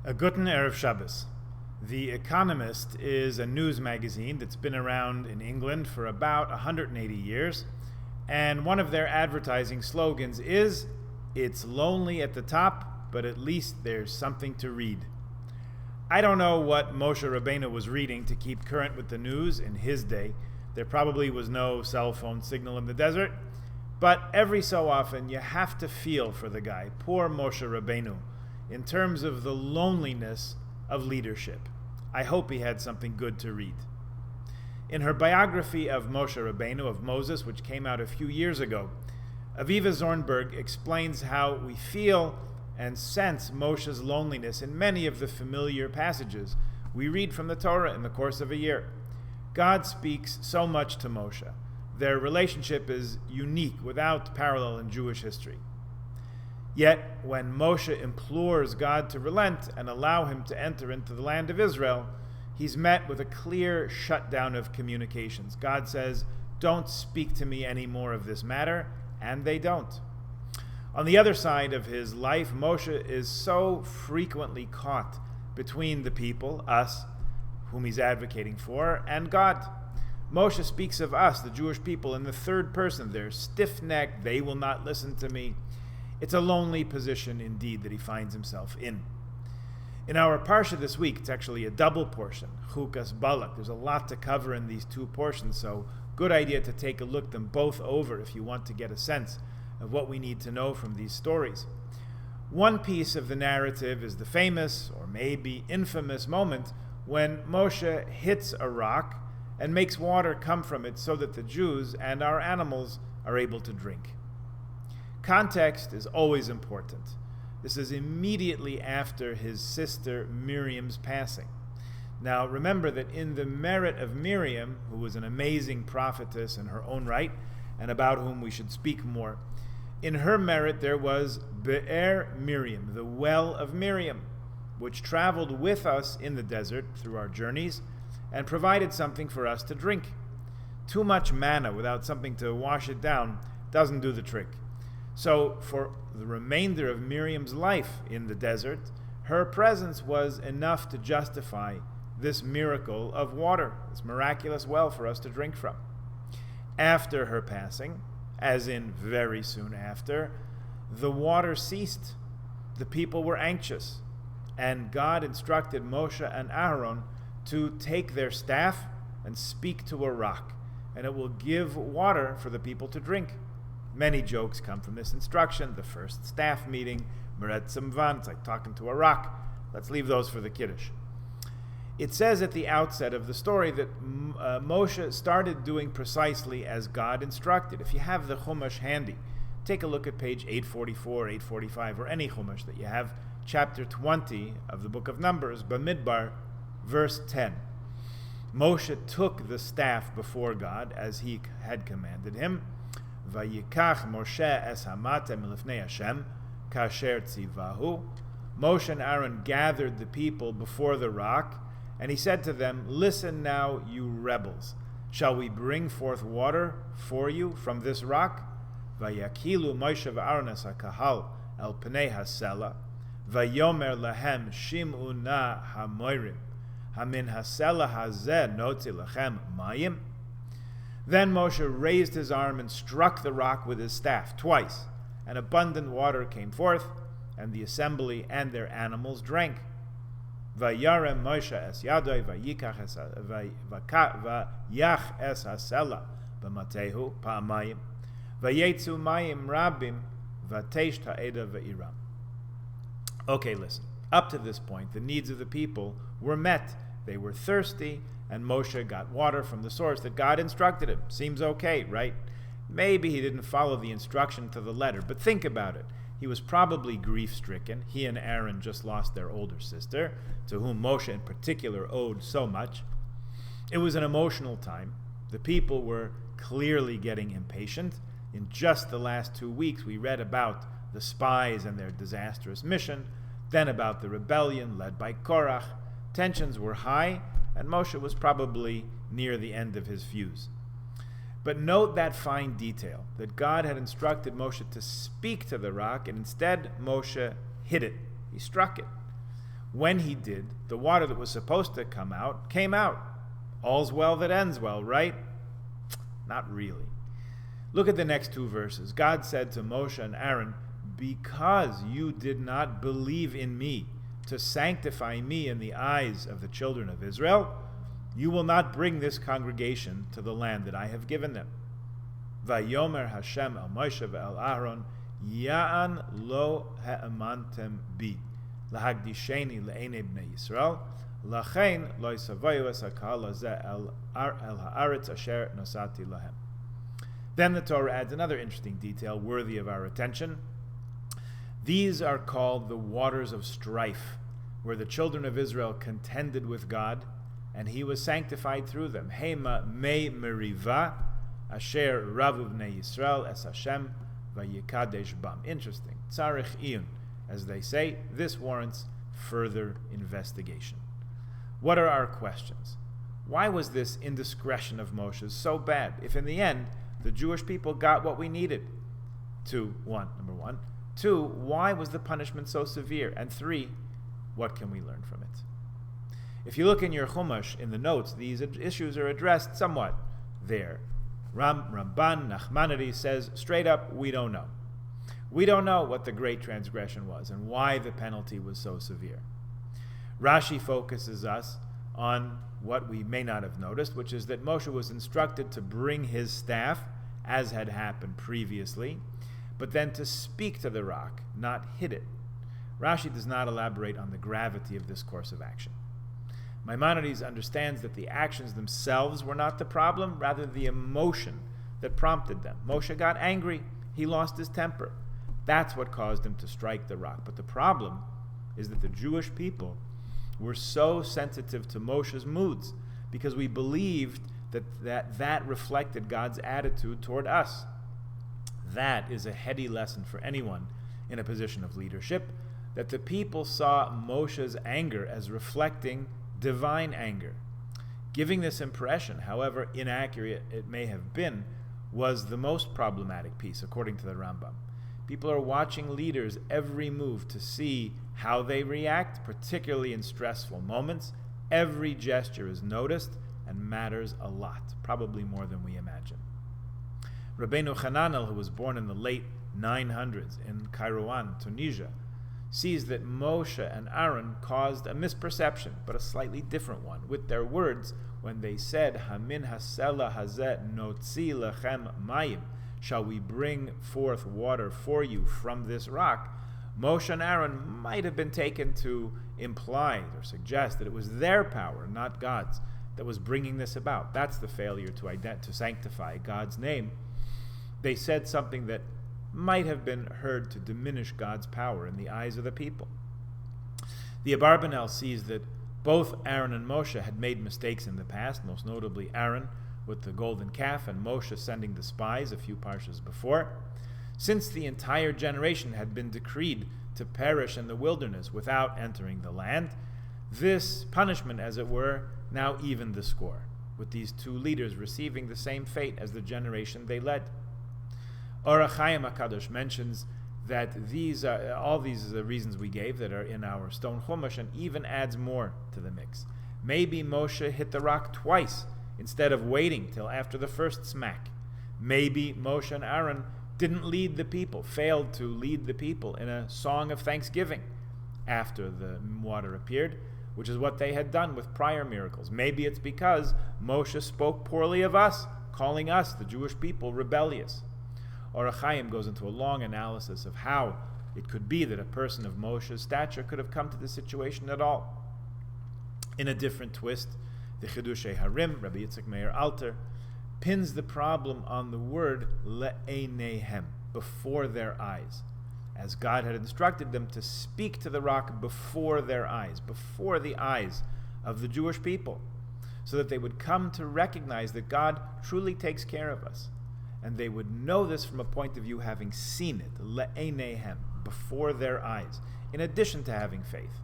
A Guten Erev Shabbos. The Economist is a news magazine that's been around in England for about 180 years, and one of their advertising slogans is, "It's lonely at the top, but at least there's something to read." I don't know what Moshe Rabbeinu was reading to keep current with the news in his day. There probably was no cell phone signal in the desert, but every so often you have to feel for the guy, poor Moshe Rabbeinu, in terms of the loneliness of leadership. I hope he had something good to read. In her biography of Moshe Rabbeinu, of Moses, which came out a few years ago, Aviva Zornberg explains how we feel and sense Moshe's loneliness in many of the familiar passages we read from the Torah in the course of a year. God speaks so much to Moshe. Their relationship is unique, without parallel in Jewish history. Yet, when Moshe implores God to relent and allow him to enter into the land of Israel, he's met with a clear shutdown of communications. God says, "Don't speak to me any more of this matter," and they don't. On the other side of his life, Moshe is so frequently caught between the people, us, whom he's advocating for, and God. Moshe speaks of us, the Jewish people, in the third person. They're stiff-necked, they will not listen to me. It's a lonely position indeed that he finds himself in. In our parsha this week, it's actually a double portion, Chukas Balak. There's a lot to cover in these two portions, so good idea to take a look them both over if you want to get a sense of what we need to know from these stories. One piece of the narrative is the famous, or maybe infamous, moment when Moshe hits a rock and makes water come from it so that the Jews and our animals are able to drink. Context is always important. This is immediately after his sister Miriam's passing. Now remember that in the merit of Miriam, who was an amazing prophetess in her own right, and about whom we should speak more, in her merit there was Be'er Miriam, the well of Miriam, which traveled with us in the desert through our journeys and provided something for us to drink. Too much manna without something to wash it down doesn't do the trick. So for the remainder of Miriam's life in the desert, her presence was enough to justify this miracle of water, this miraculous well for us to drink from. After her passing, as in very soon after, the water ceased. The people were anxious, and God instructed Moshe and Aaron to take their staff and speak to a rock, and it will give water for the people to drink. Many jokes come from this instruction. The first staff meeting, Meret Simvan, it's like talking to a rock. Let's leave those for the Kiddush. It says at the outset of the story that Moshe started doing precisely as God instructed. If you have the Chumash handy, take a look at page 844, 845, or any Chumash that you have, chapter 20 of the book of Numbers, Bamidbar, verse 10. Moshe took the staff before God as he had commanded him. Vayikach Moshe es hamate milifnei Hashem kasher tzivahu. Moshe and Aaron gathered the people before the rock, and he said to them, "Listen now, you rebels. Shall we bring forth water for you from this rock?" Vayakilu Moshe v'Aaron es hakahal el pnei hasela. Vayomer lahem shim'u na hamoirim. Hamin hasela hazeh notzi lachem mayim. Then Moshe raised his arm and struck the rock with his staff twice, and abundant water came forth, and the assembly and their animals drank. Vayarem Moshe es yadoi vayikach es hasela b'matehu pa'amayim vayetzu mayim rabim vatesh ta'eda ve'iram. Okay, listen. Up to this point, the needs of the people were met. They were thirsty, and Moshe got water from the source that God instructed him. Seems okay, right? Maybe he didn't follow the instruction to the letter, but think about it. He was probably grief-stricken. He and Aaron just lost their older sister, to whom Moshe in particular owed so much. It was an emotional time. The people were clearly getting impatient. In just the last 2 weeks, we read about the spies and their disastrous mission, then about the rebellion led by Korach. Tensions were high, and Moshe was probably near the end of his fuse. But note that fine detail, that God had instructed Moshe to speak to the rock, and instead Moshe hit it. He struck it. When he did, the water that was supposed to come out came out. All's well that ends well, right? Not really. Look at the next two verses. God said to Moshe and Aaron, because you did not believe in me to sanctify me in the eyes of the children of Israel, you will not bring this congregation to the land that I have given them. Vayomer Hashem el Moshe ve'el Aaron, Ya'an lo ha'amantem bi, lahagdisheni le'enei bnei Yisrael, lachein lo yisavayu es ha'kahal hazeh el ha'aretz asher nosati lahem. Then the Torah adds another interesting detail worthy of our attention. These are called the waters of strife, where the children of Israel contended with God, and he was sanctified through them. Hema mei meriva, asher ravu bnei Yisrael es Hashem vayikadesh bam. Interesting. Tzarich iyun. As they say, this warrants further investigation. What are our questions? Why was this indiscretion of Moshe's so bad, if in the end the Jewish people got what we needed? Number one. Two, why was the punishment so severe? And three, what can we learn from it? If you look in your Chumash, in the notes, these issues are addressed somewhat there. Ramban Nachmanides says, straight up, we don't know. We don't know what the great transgression was and why the penalty was so severe. Rashi focuses us on what we may not have noticed, which is that Moshe was instructed to bring his staff, as had happened previously, but then to speak to the rock, not hit it. Rashi does not elaborate on the gravity of this course of action. Maimonides understands that the actions themselves were not the problem, rather the emotion that prompted them. Moshe got angry, he lost his temper. That's what caused him to strike the rock. But the problem is that the Jewish people were so sensitive to Moshe's moods because we believed that reflected God's attitude toward us. That is a heady lesson for anyone in a position of leadership, that the people saw Moshe's anger as reflecting divine anger. Giving this impression, however inaccurate it may have been, was the most problematic piece, according to the Rambam. People are watching leaders' every move to see how they react, particularly in stressful moments. Every gesture is noticed and matters a lot, probably more than we imagine. Rabbeinu Hananel, who was born in the late 900s in Kairouan, Tunisia, sees that Moshe and Aaron caused a misperception, but a slightly different one, with their words when they said, Hamin hasela hazeh notzi lechem mayim, shall we bring forth water for you from this rock? Moshe and Aaron might have been taken to imply or suggest that it was their power, not God's, that was bringing this about. That's the failure to sanctify God's name. They said something that might have been heard to diminish God's power in the eyes of the people. The Abarbanel sees that both Aaron and Moshe had made mistakes in the past, most notably Aaron with the golden calf and Moshe sending the spies a few parshas before. Since the entire generation had been decreed to perish in the wilderness without entering the land, this punishment, as it were, now evened the score, with these two leaders receiving the same fate as the generation they led. Orach Chaim HaKadosh mentions that all these reasons we gave that are in our stone chumash, and even adds more to the mix. Maybe Moshe hit the rock twice instead of waiting till after the first smack. Maybe Moshe and Aaron didn't lead the people, failed to lead the people in a song of thanksgiving after the water appeared, which is what they had done with prior miracles. Maybe it's because Moshe spoke poorly of us, calling us, the Jewish people, rebellious. Orach Chaim goes into a long analysis of how it could be that a person of Moshe's stature could have come to this situation at all. In a different twist, the Chidushei Harim, Rabbi Yitzchak Meir Alter, pins the problem on the word le'einehem, before their eyes, as God had instructed them to speak to the rock before their eyes, before the eyes of the Jewish people, so that they would come to recognize that God truly takes care of us. And they would know this from a point of view having seen it, le'einehem, before their eyes, in addition to having faith.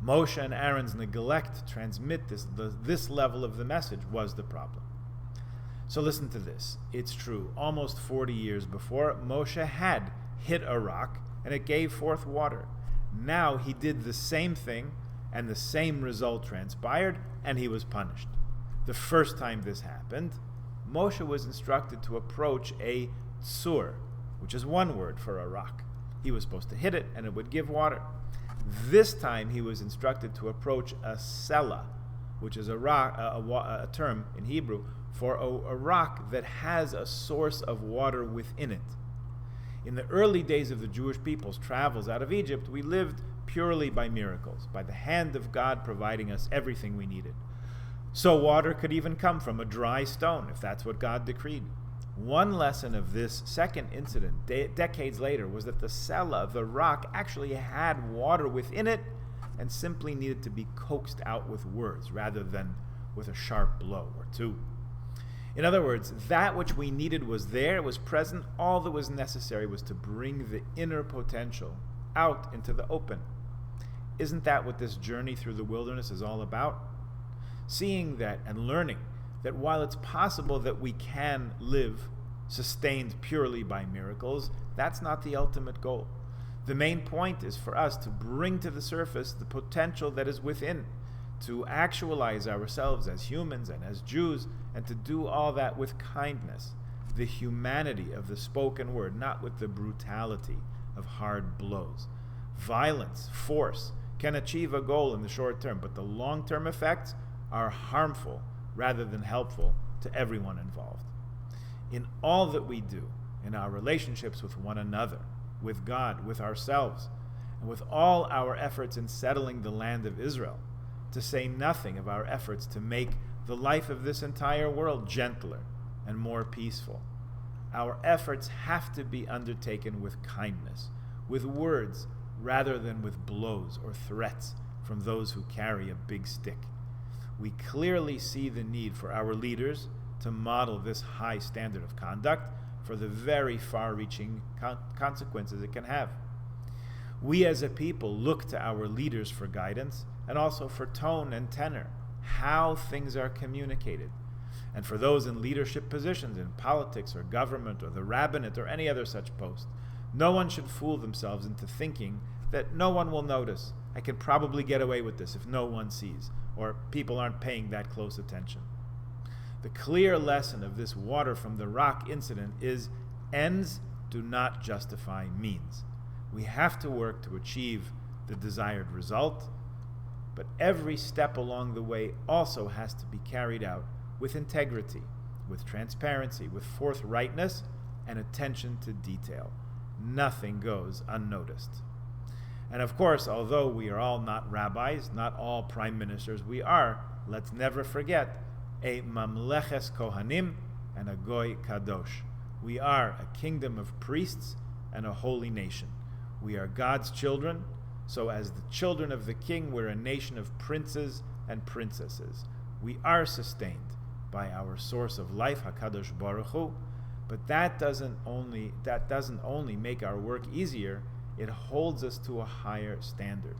Moshe and Aaron's neglect to transmit this level of the message was the problem. So listen to this. It's true. Almost 40 years before, Moshe had hit a rock and it gave forth water. Now he did the same thing, and the same result transpired, and he was punished. The first time this happened, Moshe was instructed to approach a tsur, which is one word for a rock. He was supposed to hit it, and it would give water. This time he was instructed to approach a sela, which is a rock, a term in Hebrew for a rock that has a source of water within it. In the early days of the Jewish people's travels out of Egypt, we lived purely by miracles, by the hand of God providing us everything we needed. So water could even come from a dry stone, if that's what God decreed. One lesson of this second incident, decades later, was that the sela, the rock, actually had water within it and simply needed to be coaxed out with words rather than with a sharp blow or two. In other words, that which we needed was there, was present. All that was necessary was to bring the inner potential out into the open. Isn't that what this journey through the wilderness is all about? Seeing that and learning that while it's possible that we can live sustained purely by miracles, that's not the ultimate goal. The main point is for us to bring to the surface the potential that is within, to actualize ourselves as humans and as Jews, and to do all that with kindness, the humanity of the spoken word, not with the brutality of hard blows. Violence, force, can achieve a goal in the short term, but the long-term effects are harmful rather than helpful to everyone involved. In all that we do, in our relationships with one another, with God, with ourselves, and with all our efforts in settling the land of Israel, to say nothing of our efforts to make the life of this entire world gentler and more peaceful. Our efforts have to be undertaken with kindness, with words rather than with blows or threats from those who carry a big stick. We clearly see the need for our leaders to model this high standard of conduct for the very far-reaching consequences it can have. We as a people look to our leaders for guidance and also for tone and tenor, how things are communicated. And for those in leadership positions in politics or government or the rabbinate or any other such post, no one should fool themselves into thinking that no one will notice. I can probably get away with this if no one sees, or people aren't paying that close attention. The clear lesson of this water from the rock incident is ends do not justify means. We have to work to achieve the desired result, but every step along the way also has to be carried out with integrity, with transparency, with forthrightness, and attention to detail. Nothing goes unnoticed. And of course, although we are all not rabbis, not all prime ministers, we are, let's never forget, a mamleches kohanim and a goy kadosh. We are a kingdom of priests and a holy nation. We are God's children, so as the children of the king, we're a nation of princes and princesses. We are sustained by our source of life, HaKadosh Baruch Hu, but that doesn't only make our work easier, it holds us to a higher standard.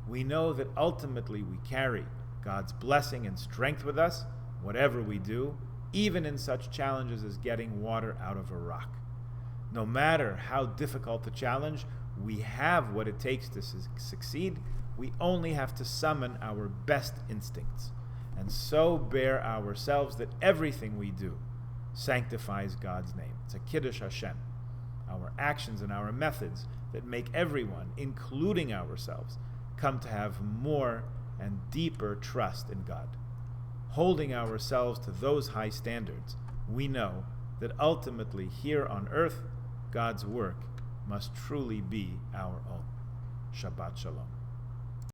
We know that ultimately we carry God's blessing and strength with us, whatever we do, even in such challenges as getting water out of a rock. No matter how difficult the challenge, we have what it takes to succeed. We only have to summon our best instincts, and so bear ourselves that everything we do sanctifies God's name. It's a Kiddush Hashem. Our actions and our methods that make everyone, including ourselves, come to have more and deeper trust in God. Holding ourselves to those high standards, we know that ultimately here on earth, God's work must truly be our own. Shabbat Shalom.